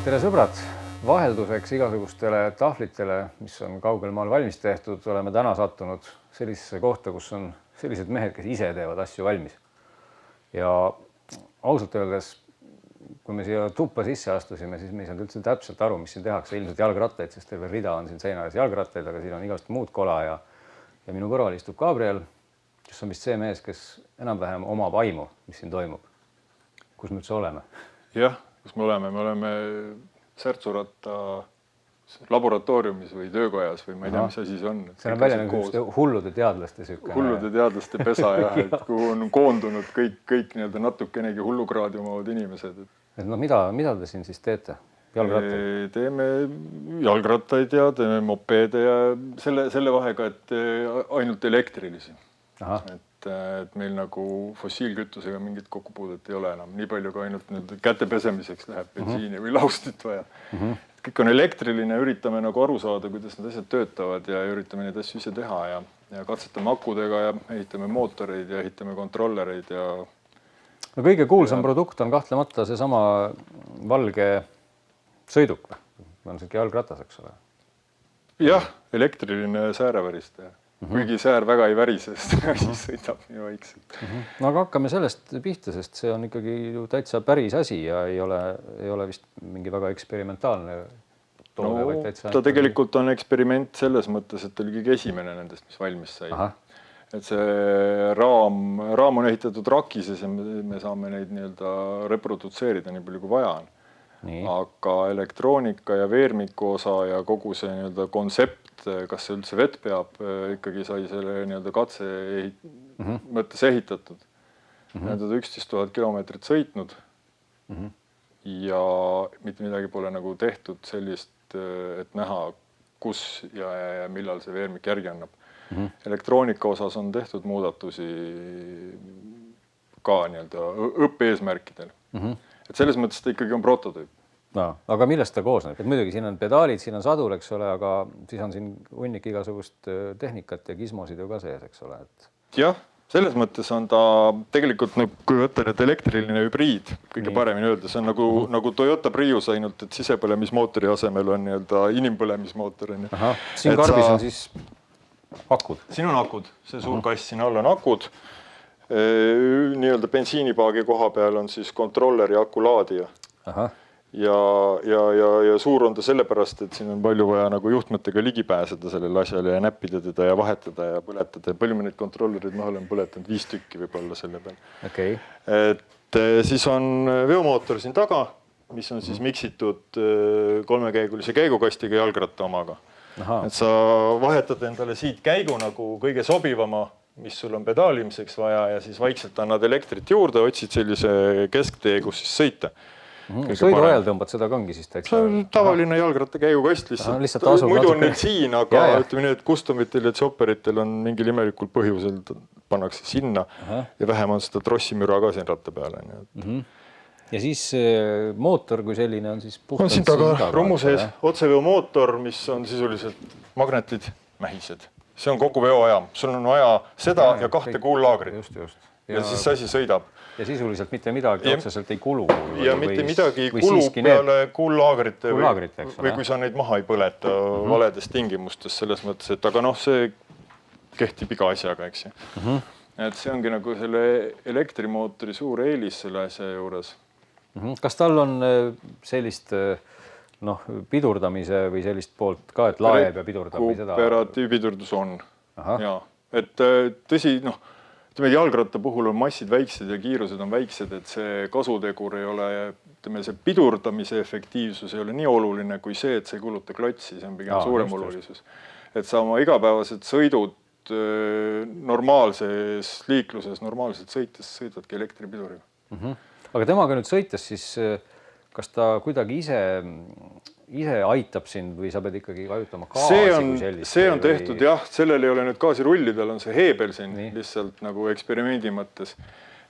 Tere sõbrad, vahelduseks igasugustele tahvlitele, mis on kaugel maal valmis tehtud, oleme täna sattunud sellisesse kohta, kus on sellised mehed, kes ise teevad asju valmis. Ja ausalt öeldes, kui me siia tuppa sisse astusime, siis me ei saanud üldse täpselt aru, mis siin tehakse. Ilmselt jalgrattaid, sest terve rida on siin seina ees jalgrattaid, aga siin on igast muud kola ja minu kõrval istub Gabriel, kes on vist see mees, kes enam-vähem omab aimu, mis siin toimub. Kus me üldse oleme? Jah, kus me oleme? Me oleme Särtsuratta laboratooriumis või töökojas või ma ei tea, mis asi see on. See on välja nagu hullude teadlaste sükene. Hullude teadlaste pesa, jah, et kuhu on koondunud kõik natukenegi hullukraadi omavad inimesed. No mida te siin siis teete? Jalgrattaid? Teeme jalgrattaid ja teeme mopeede ja selle vahega, et ainult elektrilisi. Et meil nagu fossiilkütusega mingit kokkupuudet ei ole enam. Nii palju ka ainult käte pesemiseks läheb bensiini või laustit vaja. Kõik on elektriline, üritame nagu aru saada, kuidas need asjad töötavad ja üritame neid asju ise teha ja katsetame akudega ja ehitame mootoreid ja ehitame kontrollereid ja... No kõige kuulsam produkt on kahtlemata see sama valge sõiduk. On see jalgratas, eks ole? Jah, elektriline sääreväriste. Kuigi säär väga ei värise, sest siis sõidab nii vaikselt. No aga hakkame sellest pihta, sest see on ikkagi ju täitsa päris asi ja ei ole vist mingi väga eksperimentaalne toode, vaid täitsa... Ta tegelikult on eksperiment selles mõttes, et oli kõige esimene nendest, mis valmis sai. Et see raam on ehitatud rakises ja me saame neid nii-öelda reprodutseerida nii palju kui vaja on. Aga elektroonika ja veermiku osa ja kogu see nii-öelda kontsept, kas see üldse vett peab, ikkagi sai selle nii-öelda katse mõttes ehitatud. Need on 11 000 kilomeetrit sõitnud ja mitte midagi pole nagu tehtud sellist, et näha, kus ja millal see veermik järgi annab. Elektroonika osas on tehtud muudatusi ka nii-öelda õppe-eesmärkidel. Et selles mõttes ta ikkagi on prototüüp. No, aga millest ta koosneb? Et muidugi siin on pedaalid, siin on sadul, eks ole, aga siis on siin hunnik igasugust tehnikat ja gizmosid ju ka sees, eks ole. Jah, selles mõttes on ta tegelikult, kui võtta nüüd elektriline hübriid, kõige paremini öelda, see on nagu Toyota Prius ainult, et sisepõlemismootori asemel on nii-öelda inimpõlemismootor. Siin karbis on siis akud. Siin on akud, see suur kass siin all on akud. Nii-öelda bensiinipaagi koha peal on siis kontroller ja akulaadija. Ja suur on ta sellepärast, et siin on palju vaja nagu juhtmetega ligi pääseda sellele asjale ja näppida teda ja vahetada ja põletada. Palju me neid kontrollerid maha olen põletanud, 5 tükki võib-olla selle peal. Et siis on veomootor siin taga, mis on siis miksitud 3-käigulise käigukastiga jalgratta omaga. Et sa vahetad endale siit käigu nagu kõige sobivama, mis sul on pedaalimiseks vaja ja siis vaikselt annad elektrit juurde, otsid sellise kesktee, kus siis sõita. Sõidu ajal tõmbad seda kangi siis täitsa? See on tavaline jalgratta käigukast lihtsalt. Muidu on neid siin, aga ütleme nii, et customitel ja chopperitel on mingil imelikul põhjusel pannakse sinna ja vähem on seda trossimüra ka siin ratta peale. Ja siis mootor kui selline on siis puhtalt... On siin taga rummu sees otseveo mootor, mis on sisuliselt magnetid, mähised. See on kogu veoajam. Sul on vaja seda ja 2 kuullaagrit. Ja siis asi sõidab. Ja sisuliselt mitte midagi otseselt ei kulu. Ja mitte midagi kulub peale kuullaagrite või kui sa neid maha ei põleta valedes tingimustes selles mõttes, et aga see kehtib iga asjaga, eks. Et see ongi nagu selle elektrimootori suur eelis selle asja juures. Kas tal on sellist pidurdamise või sellist poolt ka, et laeb ja pidurdab või seda? Rekuperatiivpidurdus on. Et tõsi, jalgratta puhul on massid väiksed ja kiirused on väiksed, et see kasutegur ei ole, see pidurdamise efektiivsus ei ole nii oluline kui see, et see ei kuluta klotsi, see on pigem suurem olulisus. Et sa oma igapäevased sõidud normaalses liikluses, normaalselt sõites sõidadki elektripiduriga. Aga temaga nüüd sõites, siis kas ta kuidagi ise aitab sind või sa pead ikkagi vajutama gaasi kui sellist? See on tehtud, jah. Sellel ei ole nüüd gaasirullidel, on see heebel siin lihtsalt nagu eksperimendi mõttes.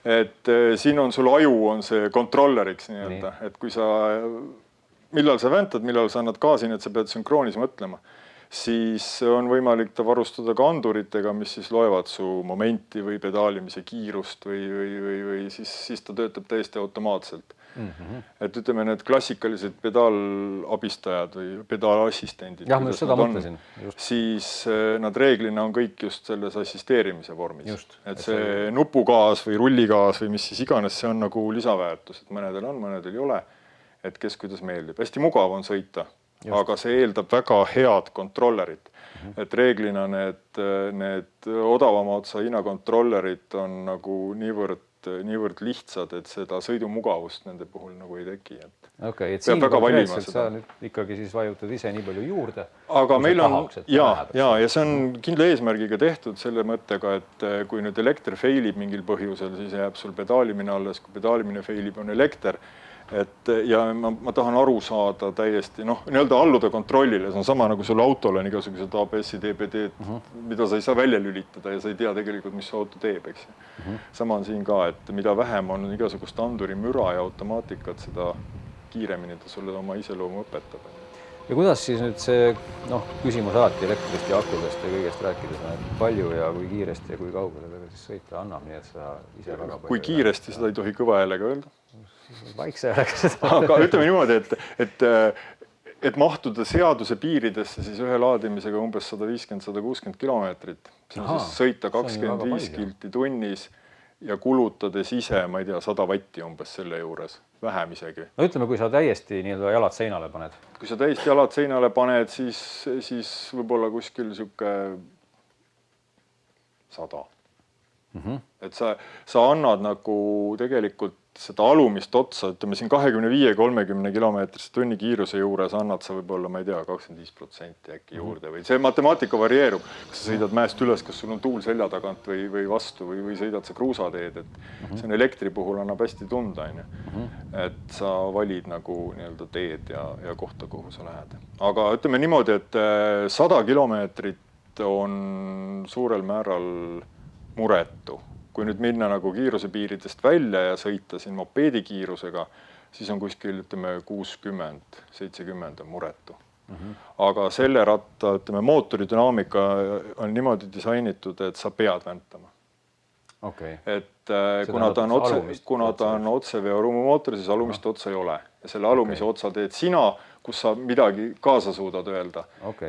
Et siin on sul aju, on see kontrolleriks nii-öelda. Et kui sa, millal sa väntad, millal sa annad gaasi, et sa pead sünkroonis mõtlema. siis on võimalik ta varustada ka anduritega, mis siis loevad su momenti või pedaalimise kiirust või siis ta töötab täiesti automaatselt. Et ütleme, need klassikalised pedaalabistajad või pedaalassistendid, jah, ma just seda mõtlesin. Siis nad reeglina on kõik just selles assisteerimise vormis. Et see see nupugaas või rulligaas või mis siis iganes, see on nagu lisaväärtus, et mõnedel on, mõnedel ei ole, et kes kuidas meeldib. Hästi mugav on sõita, aga see eeldab väga head kontrollerit. Et reeglina need odavama otsa hinnakontrollerid on nagu niivõrd lihtsad, et seda sõidumugavust nende puhul nagu ei teki. Okei, et siin konkreetselt sa nüüd ikkagi siis vajutad ise nii palju juurde. Aga meil on, ja see on kindla eesmärgiga tehtud selle mõttega, et kui nüüd elekter failib mingil põhjusel, siis jääb sul pedaalimine alles, kui pedaalimine failib, on elekter. Ja ma tahan aru saada täiesti, nii-öelda alluda kontrollile, see on sama nagu sul autol on igasugused ABS-i, DPD, mida sa ei saa välja lülitada ja sa ei tea tegelikult, mis auto teeb, eks. Sama on siin ka, et mida vähem on igasugust anduri müra ja automaatikat, seda kiiremini ta sulle oma iseloomu õpetab. Ja kuidas siis nüüd see küsimus alati elektrist ja akudest ja kõigest rääkides, palju ja kui kiiresti ja kui kaugele ta siis sõita annab, nii et sa ise väga palju... Kui kiiresti seda ei tohi kõva häälega öelda? Vaikse häälega seda. Aga ütleme niimoodi, et mahtuda seaduse piiridesse siis ühe laadimisega umbes 150-160 kilomeetrit. See on siis sõita 25 kilti tunnis ja kulutades ise, ma ei tea, 100 vatti umbes selle juures. Vähem isegi. No ütleme, kui sa täiesti nii-öelda jalad seinale paned. Kui sa täiesti jalad seinale paned, siis võib-olla kuskil siuke 100. Et sa annad nagu tegelikult seda alumist otsa, ütleme siin 25-30 kilomeetrisse tunni kiiruse juures annad sa võib-olla, ma ei tea, 25% äkki juurde või see matemaatika varieerub, kas sa sõidad mäest üles, kas sul on tuul selja tagant või vastu või sõidad sa kruusateed, et see on elektri puhul annab hästi tunda, et sa valid nagu nii-öelda teed ja kohta, kuhu sa lähed. Aga ütleme niimoodi, et 100 kilomeetrit on suurel määral muretu. Kui nüüd minna nagu kiiruse piiridest välja ja sõita siin mopeedi kiirusega, siis on kuskil, ütleme, 60-70 on muretu. Aga selle ratta, ütleme, mootori dünaamika on niimoodi disainitud, et sa pead väntama. Et kuna ta on otseveo rumumootor, siis alumist otsa ei ole. Ja selle alumise otsa teed sina, kus sa midagi kaasa suudad öelda.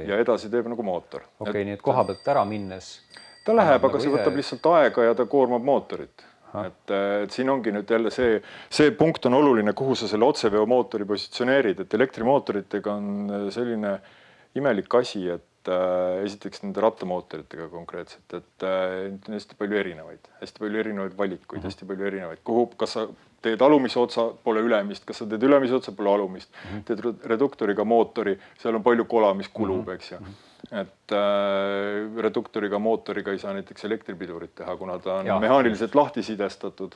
Ja edasi teeb nagu mootor. Nii et koha pealt ära minnes... Ta läheb, aga see võtab lihtsalt aega ja ta koormab mootorit. Et siin ongi nüüd jälle see punkt on oluline, kuhu sa selle otseveo mootori positsioneerid, et elektrimootoritega on selline imelik asi, et esiteks nende rattamootoritega konkreetselt, et on hästi palju erinevaid valikuid, hästi palju erinevaid. Kuhu, kas sa teed alumise otsa, pole ülemist, kas sa teed ülemise otsa, pole alumist, teed reduktoriga mootori, seal on palju kola, mis kulub, eks ju. Et reduktoriga mootoriga ei saa näiteks elektripidurit teha, kuna ta on mehaaniliselt lahti sidestatud.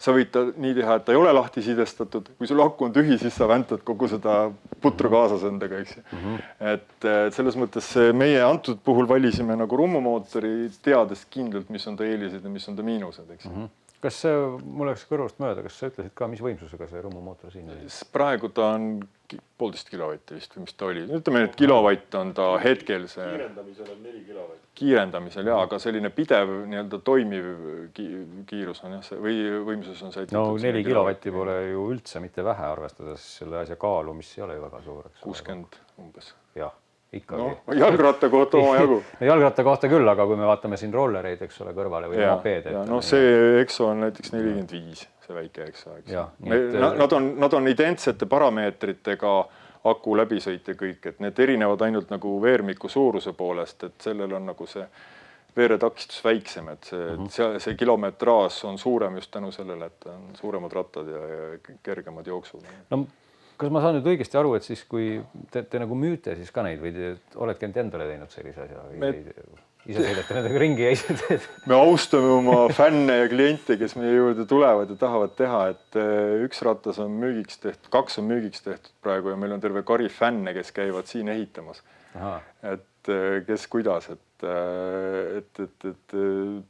Sa võid ta nii teha, et ta ei ole lahti sidestatud. Kui sul aku on tühi, siis sa väntad kogu seda putru kaasas endaga, eks. Et selles mõttes meie antud puhul valisime nagu rummumootori teades kindlalt, mis on ta eelised ja mis on ta miinused, eks. Kas mul oleks kõrvust mööda, kas sa ütlesid ka, mis võimsusega see rummumootor siin oli? Praegu ta on 1,5 kilovatti vist või mis ta oli. Ütleme, et kilovatt on ta hetkel see... Kiirendamisel on 4 kilovatti. Kiirendamisel, jaa, aga selline pidev, nii-öelda toimiv kiirus on jah, või võimsus on see... No 4 kilovatti pole ju üldse mitte vähe, arvestades selle asja kaalu, mis ei ole ju väga suur. 60 umbes. Jah. Ikkagi. No, jalgratta kohta oma jagu. Jalgratta kohta küll, aga kui me vaatame siin rollereid, eks ole, kõrvale või mopeed. No see EXO on näiteks 45, see väike EXO. Nad on identsete parameetritega aku läbisõit ja kõik, et need erinevad ainult nagu veermiku suuruse poolest, et sellel on nagu see veeretakistus väiksem, et see kilometraaž on suurem just tänu sellele, et on suuremad rattad ja kergemad jooksud. No, kas ma saan nüüd õigesti aru, et siis kui te nagu müüte siis ka neid või oledki endale teinud sellise asja? Ise sõidate nendega ringi ja ise teed? Me austame oma fänne ja kliente, kes meie juurde tulevad ja tahavad teha, et üks rattas on müügiks tehtud, 2 on müügiks tehtud praegu ja meil on terve kari fänne, kes käivad siin ehitamas. Et kes kuidas, et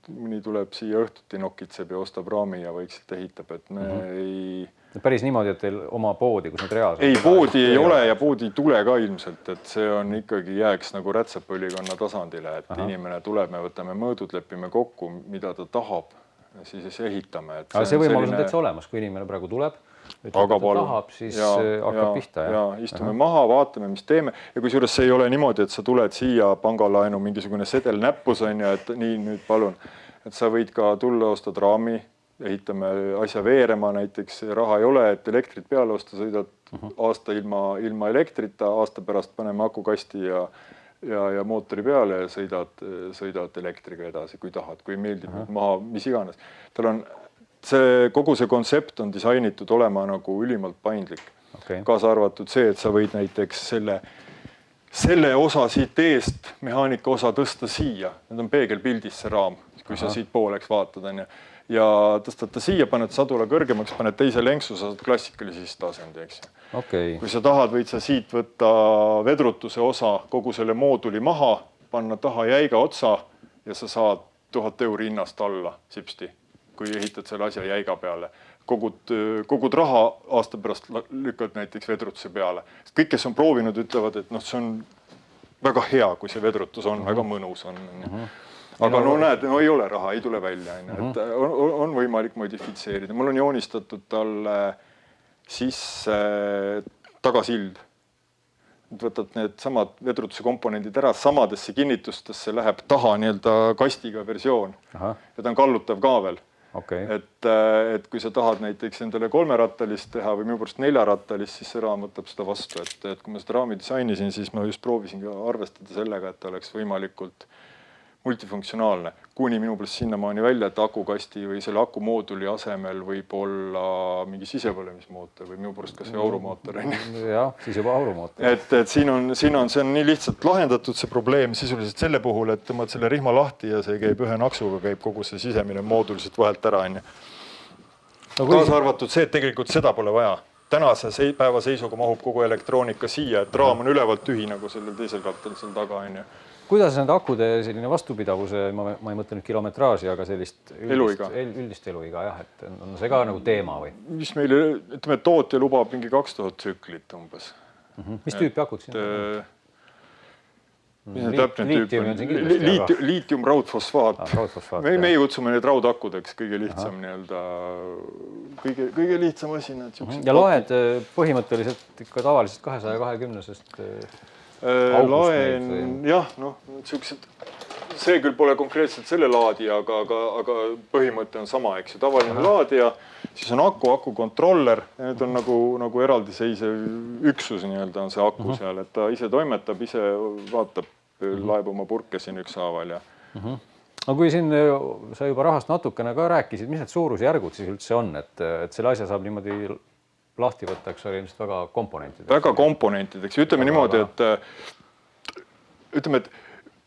mõni tuleb siia õhtuti nokitseb ja ostab raami ja vaikselt ehitab, et me ei Päris niimoodi, et teil oma poodi, kus need reaalselt... Ei, poodi ei ole ja poodi ei tule ka ilmselt, et see on ikkagi jääks nagu rätsepõlikonna tasandile, et inimene tuleb, me võtame mõõdud, lepime kokku, mida ta tahab, siis ehitame. Aga see võimalus on täitsa olemas, kui inimene praegu tuleb, tahab, siis hakkab pihta. Ja istume maha, vaatame, mis teeme ja kui suures see ei ole niimoodi, et sa tuled siia pangalaenu mingisugune sedel näppus on ja et nii nüüd palun, et sa võid ka tulla, ostad raami, ehitame asja veerema näiteks, raha ei ole, et elektrit peale osta, sõidad aasta ilma elektrita, aasta pärast paneme akukasti ja mootori peale ja sõidad elektriga edasi, kui tahad, kui meeldib maha, mis iganes. Tal on kogu see kontsept on disainitud olema nagu ülimalt paindlik. Kaasa arvatud see, et sa võid näiteks selle osa siit eest, mehaanika osa tõsta siia. Need on peegelpildis see raam, kui sa siit pooleks vaatad. Ja tõstad ta siia, paned sadula kõrgemaks, paned teise lenksu, saad klassikalisi tasendi, eks. Kui sa tahad, võid sa siit võtta vedrutuse osa, kogu selle mooduli maha, panna taha jäiga otsa ja sa saad 1000 € hinnast alla sipsti, kui ehitad selle asja jäiga peale. Kogud raha aasta pärast lükkad näiteks vedrutuse peale. Kõik, kes on proovinud, ütlevad, et see on väga hea, kui see vedrutus on, väga mõnus on. Aga näed, ei ole raha, ei tule välja. On võimalik modifitseerida. Mul on joonistatud talle sisse tagasild. Võtad need samad vedrutuse komponendid ära, samadesse kinnitustesse läheb taha kastiga versioon. Ja ta on kallutav ka veel. Et kui sa tahad näiteks endale 3-rattalist teha või minu pärast 4-rattalist, siis see raam võtab seda vastu. Et kui ma seda raami disainisin, siis ma just proovisin arvestada sellega, et ta oleks võimalikult multifunktsionaalne. Kuni minu pärast sinnamaani välja, et akukasti või selle akumooduli asemel võib olla mingi sisepõlemismootor või minu pärast kas või aurumootor. Jah, siis juba aurumootor. Et siin on nii lihtsalt lahendatud see probleem sisuliselt selle puhul, et tõmbad selle rihma lahti ja see käib ühe naksuga, käib kogu see sisemine moodul siit vahelt ära. Kaasa arvatud see, et tegelikult seda pole vaja. Tänase päeva seisuga mahub kogu elektroonika siia, et raam on ülevalt tühi nagu sellel teisel kattel seal taga. Kuidas need akude selline vastupidavuse, ma ei mõtle nüüd kilometraaži, aga sellist üldist eluiga, jah, et on see ka nagu teema või? Mis meile, ütleme, tootja lubab mingi 2000 tsüklit umbes. Mis tüüpi akud siin? Liitium raudfosfaat. Me kutsume need raudakudeks, kõige lihtsam kõige lihtsam asi. Ja laed põhimõtteliselt ikka tavaliselt 220-sest laen, jah, see küll pole konkreetselt selle laadija, aga põhimõte on sama, eks ju, tavaline laadija, siis on akukontroller, need on nagu eraldiseisev üksus on see aku seal, et ta ise toimetab, ise vaatab, laeb oma purke siin ükshaaval ja. No kui siin sa juba rahast natukene ka rääkisid, mis need suurusjärgud siis üldse on, et selle asja saab niimoodi lahti võtta, eks oli ilmselt väga komponentideks. Väga komponentideks. Ütleme niimoodi, et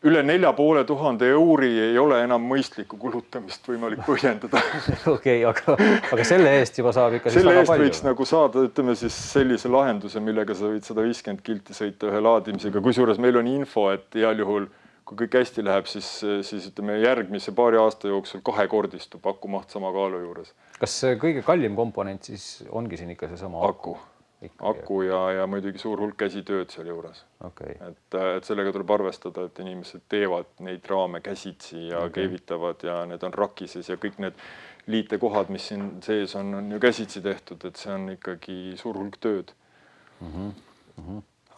üle 4500 € ei ole enam mõistlikku kulutamist võimalik põhjendada. Aga selle eest juba saab ikka siis väga palju. Selle eest võiks nagu saada, ütleme siis sellise lahenduse, millega sa võid 150 kilti sõita ühe laadimisega. Kusjuures meil on info, et heal juhul, kui kõik hästi läheb, siis ütleme järgmise paari aasta jooksul 2-kordistub akumaht sama kaalu juures. Kas kõige kallim komponent siis ongi siin ikka see sama aku? Aku ja muidugi suur hulk käsitööd seal juures. Et sellega tuleb arvestada, et inimesed teevad neid raame käsitsi ja keevitavad ja need on rakises ja kõik need liitekohad, mis siin sees on ju käsitsi tehtud, et see on ikkagi suur hulk tööd.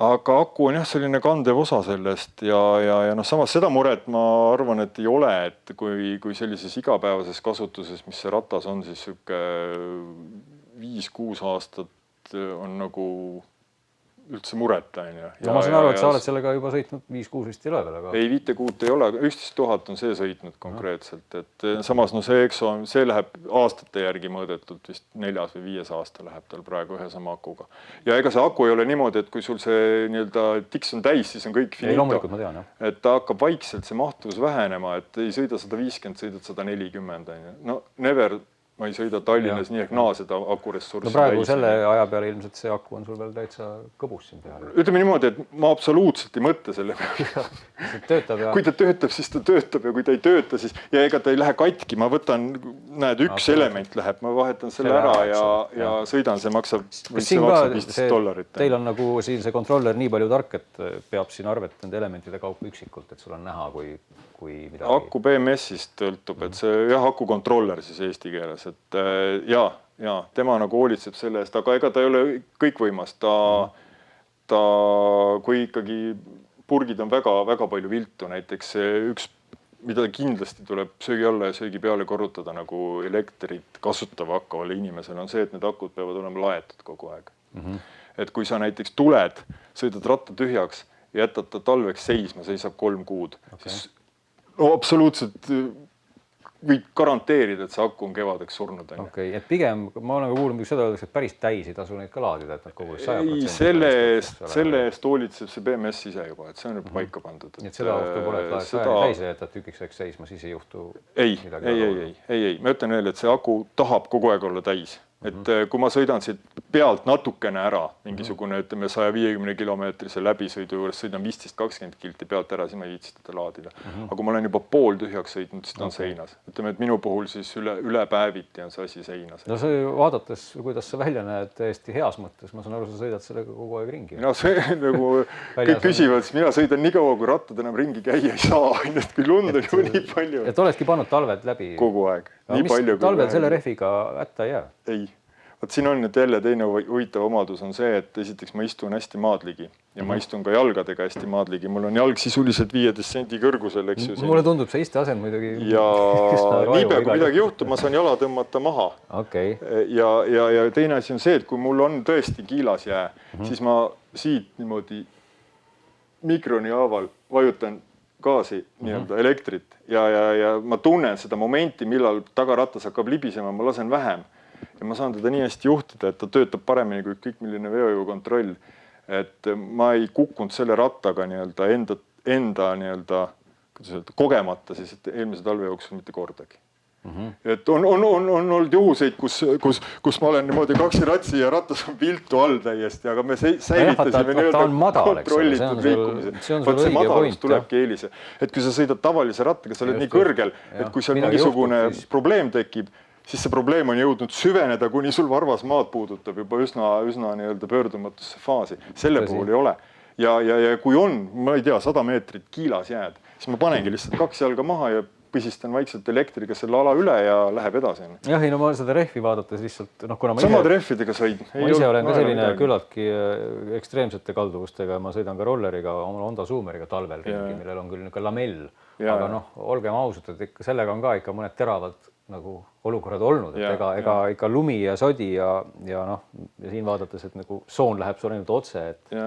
Aga aku on jah selline kandev osa sellest ja samas seda muret ma arvan, et ei ole, et kui sellises igapäevases kasutuses, mis see ratas on, siis 5-6 aastat on nagu üldse muret. Ma saan aru, et sa oled sellega juba sõitnud 5-6 vist ei ole veel, aga... Ei, 5-6 ei ole, 11 000 on see sõitnud konkreetselt. Et samas see läheb aastate järgi mõõdetult, vist 4. või 5. aasta läheb tal praegu ühe sama akuga. Ja ega see aku ei ole niimoodi, et kui sul see tiks on täis, siis on kõik finito. Ei, loomulikult ma tean, jah. Et ta hakkab vaikselt see mahtuvus vähenema, et ei sõida 150, sõidad 140. No never ma ei sõida Tallinnas nii ehk naa seda akuressurssi. No praegu selle aja peale ilmselt see aku on sul veel täitsa kõbus siin peal. Ütleme niimoodi, et ma absoluutselt ei mõtle selle peale. Kui ta töötab, siis ta töötab ja kui ta ei tööta, siis ja ega ta ei lähe katki. Ma võtan, näed, üks element läheb, ma vahetan selle ära ja sõidan, see maksab $15. Teil on nagu siin see kontroller nii palju tark, et peab siin arvet nende elementide kaupa üksikult, et sul on näha, kui midagi... Aku BMS-ist tõltub, et see aku kontroller siis eesti keeles, et ja tema nagu hoolitseb selle eest, aga ega ta ei ole kõikvõimas. Kui ikkagi purgid on väga palju viltu, näiteks üks, mida kindlasti tuleb söögi alla ja söögi peale korrutada nagu elektrit kasutava hakkavale inimesele, on see, et need akud peavad olema laetud kogu aeg. Et kui sa näiteks tuled, sõidad ratta tühjaks ja jätad ta talveks seisma, seisab 3 kuud, siis absoluutselt võid garanteerida, et see aku on kevadeks surnud. Okei, et pigem, ma olen kuulnud, seda öeldakse, et päris täis ei tasu neid ka laadida, et nad kogu 100%. Selle eest hoolitseb see BMS ise juba, et see on juba paika pandud. Nii et seda ohtu pole, et täis ei jätad tükiks aeg seisma, siis ei juhtu midagi. Ei. Ma ütlen veel, et see aku tahab kogu aeg olla täis. Et kui ma sõidan siit pealt natukene ära, mingisugune, ütleme, 150 kilomeetrise läbisõidu juures, sõidan 15-20 kilti pealt ära, siis ma ei viitsi teda laadida. Aga kui ma olen juba pool tühjaks sõitnud, siis ta on seinas. Ütleme, et minu puhul siis üle päeviti on see asi seinas. No see vaadates, kuidas sa välja näed täiesti heas mõttes, ma saan aru, sa sõidad sellega kogu aeg ringi. No see nagu kõik küsivad, siis mina sõidan nii kaua, kui rattad enam ringi käia ei saa, ainult kui lund on ju nii palju. Et oledki pannud talved läbi? Kogu aeg. Talvel selle rehviga hätta ei jää? Ei. Võt siin on nüüd jälle teine huvitav omadus on see, et esiteks ma istun hästi maadligi ja ma istun ka jalgadega hästi maadligi. Mul on jalg sisuliselt 15 sendi kõrgusel, eks ju. Mulle tundub see isteasend muidugi. Ja niipea kui midagi juhtub, ma saan jala tõmmata maha. Ja teine asi on see, et kui mul on tõesti kiilas jää, siis ma siit niimoodi mikroni haaval vajutan gaasi, nii-öelda elektrit ja ma tunnen seda momenti, millal tagaratas hakkab libisema, ma lasen vähem. Ja ma saan teda nii hästi juhtida, et ta töötab paremini kui kõik milline veojuhu kontroll. Et ma ei kukkunud selle rattaga enda kogemata, siis eelmise talve jooksul mitte kordagi. Et on olnud juhuseid, kus ma olen niimoodi kaksi ratsi ja rattas on viltu all täiesti, aga me säilitasime kontrollitud liikumise. See madalus tulebki eelise. Et kui sa sõidad tavalise rattaga, sa oled nii kõrgel, et kui seal mingisugune probleem tekib, siis see probleem on jõudnud süveneda, kuni sul varvas maad puudutab juba üsna pöördumatusse faasi. Selle puhul ei ole. Ja kui on, ma ei tea, 100 meetrit kiilas jääd, siis ma panengi lihtsalt 2 jalga maha ja põsistan vaikselt elektriga selle ala üle ja läheb edasi. Jah, ei, no ma seda rehvi vaadates lihtsalt... Samad rehvidega sõid. Ma ise olen ka selline küllaltki ekstreemsete kalduvustega. Ma sõidan ka rolleriga, oma Honda Zoomeriga talvel ringi, millel on küll mell. Aga olgem ausad, et sellega on ka ikka mõned teravad nagu olukorrad olnud, et ega ikka lumi ja sodi ja siin vaadates, et nagu soon läheb sul ainult otse.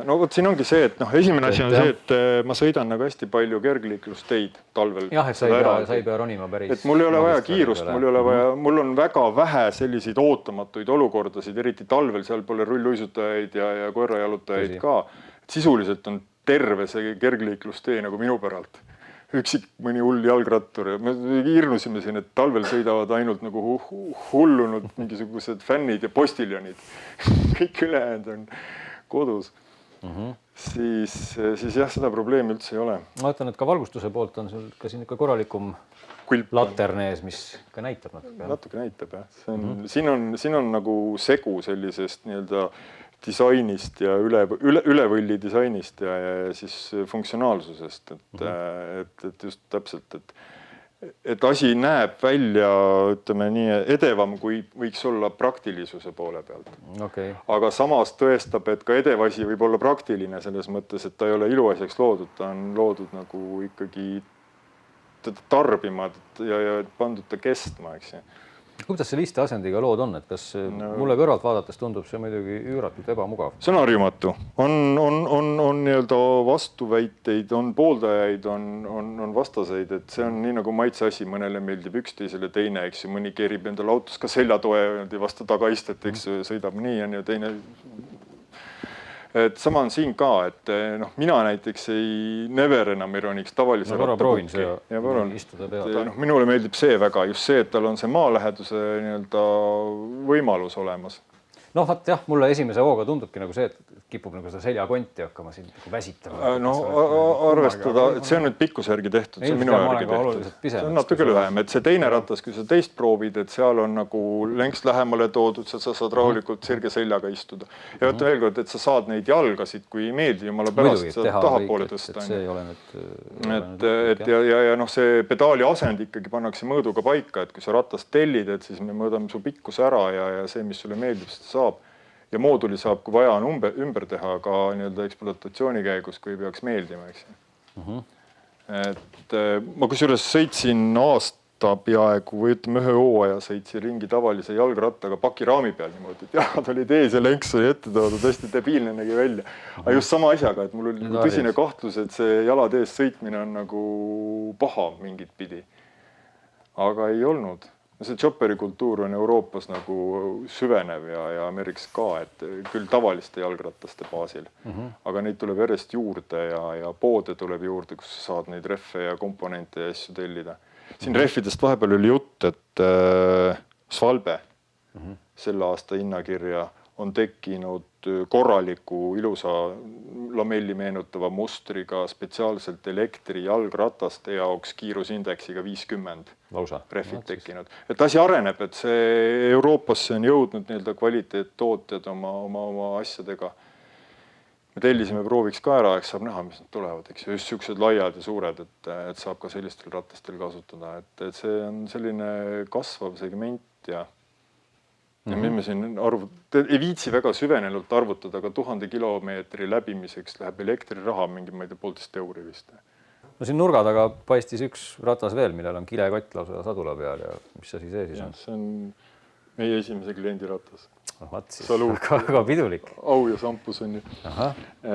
No vot siin ongi see, et esimene asi on see, et ma sõidan nagu hästi palju kergliiklusteid talvel. Jah, et sa ei pea ronima päris. Et mul ei ole vaja kiirust, mul on väga vähe selliseid ootamatuid olukordasid, eriti talvel, seal pole rulluisutajaid ja koerajalutajaid ka. Sisuliselt on terve see kergliiklustee nagu minu päralt. Üksik mõni hull jalgrattur. Me hirnusime siin, et talvel sõidavad ainult nagu hullunud mingisugused fännid ja postiljonid. Kõik ülejäänud on kodus. Siis jah, seda probleemi üldse ei ole. Ma ütlen, et ka valgustuse poolt on sul ka siin ikka korralikum laternees, mis ka näitab natuke. Natuke näitab, jah. Siin on nagu segu sellisest nii-öelda disainist ja ülevõlli disainist ja siis funktsionaalsusest, et just täpselt, et asi näeb välja, ütleme nii, edevam, kui võiks olla praktilisuse poole pealt. Aga samas tõestab, et ka edev asi võib olla praktiline selles mõttes, et ta ei ole iluasjaks loodud, ta on loodud nagu ikkagi tarbima ja pandud ta kestma, eks ju. Kuidas see listeasendiga lood on? Et kas mulle kõrvalt vaadates tundub see muidugi üüratult ebamugav? See on harjumatu. On nii-öelda vastuväiteid, on pooldajaid, on vastaseid, et see on nii nagu maitse asi, mõnele meeldib üks teisele teine, eks ju, mõni kerib endal autos ka seljatoe vastu tagaistet, eks sõidab nii ja teine et sama on siin ka, et noh, mina näiteks never enam ei roniks tavalise rattapukki ja palun. Istuda peale. Noh, minule meeldib see väga, just see, et tal on see maaläheduse nii-öelda võimalus olemas. Noh, vaat jah, mulle esimese hooga tundubki nagu see, et kipub nagu seda seljakonti hakkama siin nagu väsitama. No arvestada, et see on nüüd pikkuse järgi tehtud, see on minu järgi tehtud. See on natuke lühem, et see teine ratas, kui sa teist proovid, et seal on nagu längst lähemale toodud, sa saad rahulikult sirge seljaga istuda. Ja võtta veel kord, et sa saad neid jalgasid, kui ei meeldi, jumala pärast sa tahapoole tõsta. Ja noh, see pedaali asend ikkagi pannakse mõõduga paika, et kui sa ratast tellid, et siis me mõõdame su pikkuse ära ja see, mis sulle meeldib, seda saab. Ja mooduli saab, kui vaja on ümber teha ka nii-öelda ekspluatatsiooni käigus, kui peaks meeldima, eks. Et ma kusjuures sõitsin aasta peaaegu või ütleme ühe hooaja sõitsin ringi tavalise jalgrattaga pakiraami peal niimoodi, et jalad olid ees ja lenks oli ette toodud, hästi debiilne nägi välja. Aga just sama asjaga, et mul oli tõsine kahtlus, et see jalad ees sõitmine on nagu paha mingit pidi. Aga ei olnud. See chopperi kultuur on Euroopas nagu süvenev ja Ameerikas ka, et küll tavaliste jalgrattaste baasil. Aga neid tuleb järjest juurde ja poode tuleb juurde, kus saad neid reffe ja komponente ja asju tellida. Siin reffidest vahepeal oli jutt, et Svalbe selle aasta hinnakirja on tekkinud korraliku ilusa lamelli meenutava mustriga spetsiaalselt elektri jalgrataste jaoks kiirusindeksiga 50 reffid tekkinud. Et asi areneb, et see Euroopasse on jõudnud nii-öelda kvaliteettootjad oma asjadega. Me tellisime prooviks ka ära, eks saab näha, mis nad tulevad, eks just siuksed laiad ja suured, et saab ka sellistel rattastel kasutada. Et see on selline kasvav segment ja me siin ei viitsi väga süvenelikult arvutada, aga 1000 kilomeetri läbimiseks läheb elektriraha mingi, ma ei tea, 1,5 euri vist. No siin nurga taga paistis üks ratas veel, millel on kilekott lausa sadula peal ja mis asi see siis on? See on meie esimese kliendi ratas. Siis, väga pidulik. Au ja sampus on ju.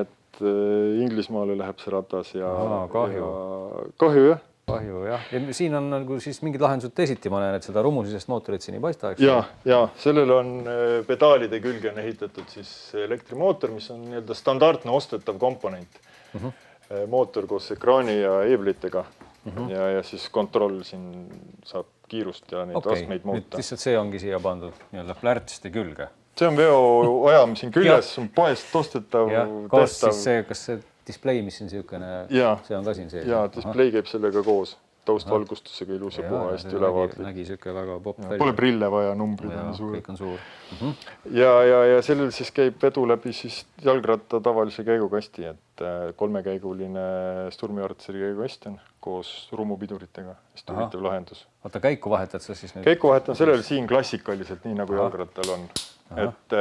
Et Inglismaale läheb see ratas ja kahju jah. Kahju, jah. Ja siin on nagu siis mingid lahendused teisiti, ma näen, et seda rumusisest mootorit siin ei paista. Ja sellel on pedaalide külge on ehitatud siis elektrimootor, mis on nii-öelda standardne ostetav komponent. Mootor koos ekraani ja eeblitega ja siis kontroll siin saab kiirust ja neid astmeid muuta. Nüüd lihtsalt see ongi siia pandud nii-öelda plärtsiste külge. See on veoajam siin küljes, on poest ostetav. Koos siis see, kas see display, mis siin siukene, see on ka siin sees. Ja display käib sellega koos, taustvalgustusega ilus ja puha, hästi ülevaatlik. Nägi siuke väga popp välja. Pole prille vaja, numbrid on suur. Kõik on suur. Ja sellel siis käib vedu läbi siis jalgratta tavalise käigukasti, et 3-käiguline Sturmi-Artseri käigukast on koos rumupiduritega. Hästi huvitav lahendus. Vaata, käiku vahetad sa siis nüüd? Käiku vahetan sellel siin klassikaliselt, nii nagu jalgrattal on. Et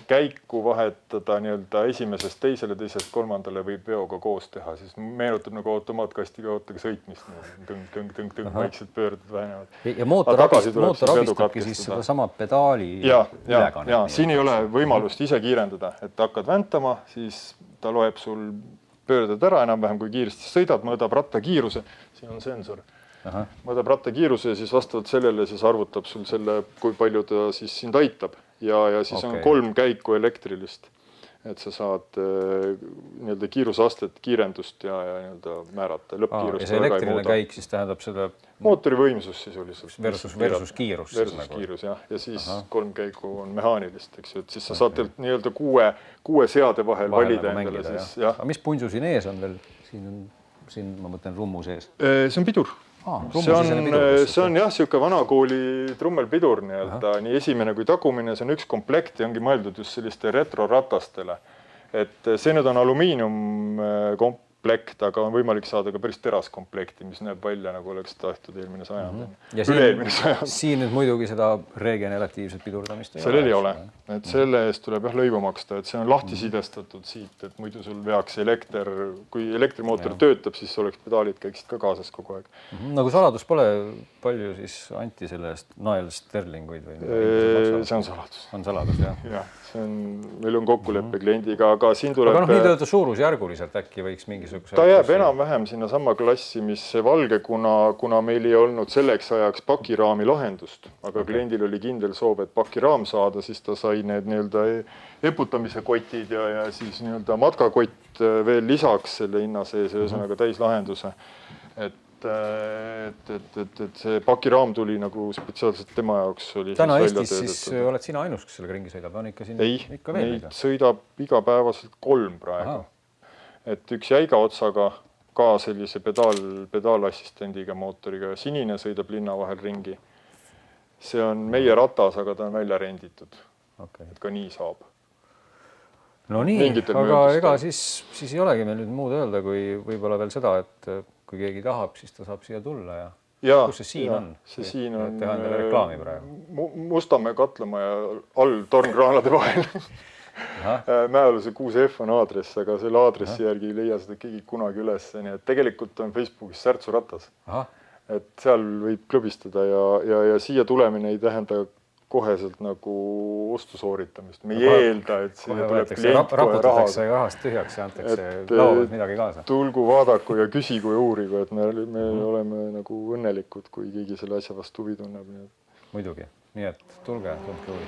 käiku vahetada nii-öelda esimesest teisele, teisest kolmandale võib veoga koos teha, siis meenutab nagu automaatkastiga ootaga sõitmist. Tõng, vaikselt pöördud vähenevad. Ja mootor abistabki siis seda sama pedaali ülekannet. Ja siin ei ole võimalust ise kiirendada, et hakkad väntama, siis ta loeb sul pöördad ära enam-vähem, kui kiiresti sõidad, mõõdab ratta kiiruse, siin on sensor. Mõõdab ratta kiiruse ja siis vastavalt sellele siis arvutab sul selle, kui palju ta siis sind aitab. Ja siis on 3 käiku elektrilist, et sa saad nii-öelda kiirusastet, kiirendust ja nii-öelda määrata lõppkiirust. Ja see elektriline käik siis tähendab seda mootori võimsus sisuliselt. Versus kiirus. Versus kiirus, jah. Ja siis 3 käiku on mehaanilist, eks ju, et siis sa saad nii-öelda 6 seade vahel valida endale. Aga mis punsu siin ees on veel? Siin ma mõtlen rummu sees. See on pidur. See on jah, siuke vanakooli trummelpidur nii esimene kui tagumine, see on üks komplekt ja ongi mõeldud just selliste retroratastele. Et see nüüd on alumiinium komplekt, aga on võimalik saada ka päris teraskomplekti, mis näeb välja nagu oleks tahtud eelmine sajand. Ja siin nüüd muidugi seda regeneratiivset pidurdamist sellel ei ole. Et selle eest tuleb lõivu maksta, et see on lahti sidestatud siit, et muidu sul veaks kui elektrimootor töötab, siis oleks pedaalid käiksid ka kaasas kogu aeg. Nagu saladus pole palju siis anti selle eest nael sterlinguid või? See on saladus. On saladus, jah. Jah, meil on kokkuleppe kliendiga, aga siin tuleb... Aga nii töötada suurusjärguliselt äkki võiks mingisugune ta jääb enam-vähem sinna sama klassi, mis see valge, kuna meil ei olnud selleks ajaks pakiraami lahendust, aga kliendil oli kindel soov, et pakiraam saada, siis ta sai need nii-öelda eputamise kotid ja siis nii-öelda matkakott veel lisaks selle hinna sees, ühesõnaga täislahenduse. Et see pakiraam tuli nagu spetsiaalselt tema jaoks oli. Täna Eestis siis oled sina ainus, kes sellega ringi sõidab, on ikka siin ikka veel? Neid sõidab igapäevaselt 3 praegu. Et üks jäiga otsaga ka sellise pedaalassistendiga mootoriga. Sinine sõidab linna vahel ringi. See on meie ratas, aga ta on välja renditud. Et ka nii saab. No nii, aga ega siis ei olegi meil nüüd muud öelda, kui võib-olla veel seda, et kui keegi tahab, siis ta saab siia tulla ja kus see siin on? See siin on teha endale reklaami praegu. Mustamäe Katlamaja all Tornkraanade vahel. Mäealuse 6F on aadress, aga selle aadressi järgi ei leia seda keegi kunagi üles. Nii et tegelikult on Facebookis Särtsu ratas. Et seal võib klõbistada ja siia tulemine ei tähenda koheselt nagu ostu sooritamist. Me ei eelda, et siia tuleb klient kohe rahatakse rahast tühjaks ja antakse laud midagi kaasa. Tulgu vaadaku ja küsigu ja uurigu, et me oleme nagu õnnelikud, kui keegi selle asja vastu huvi tunneb. Muidugi. Nii et tulge, tundke huvi.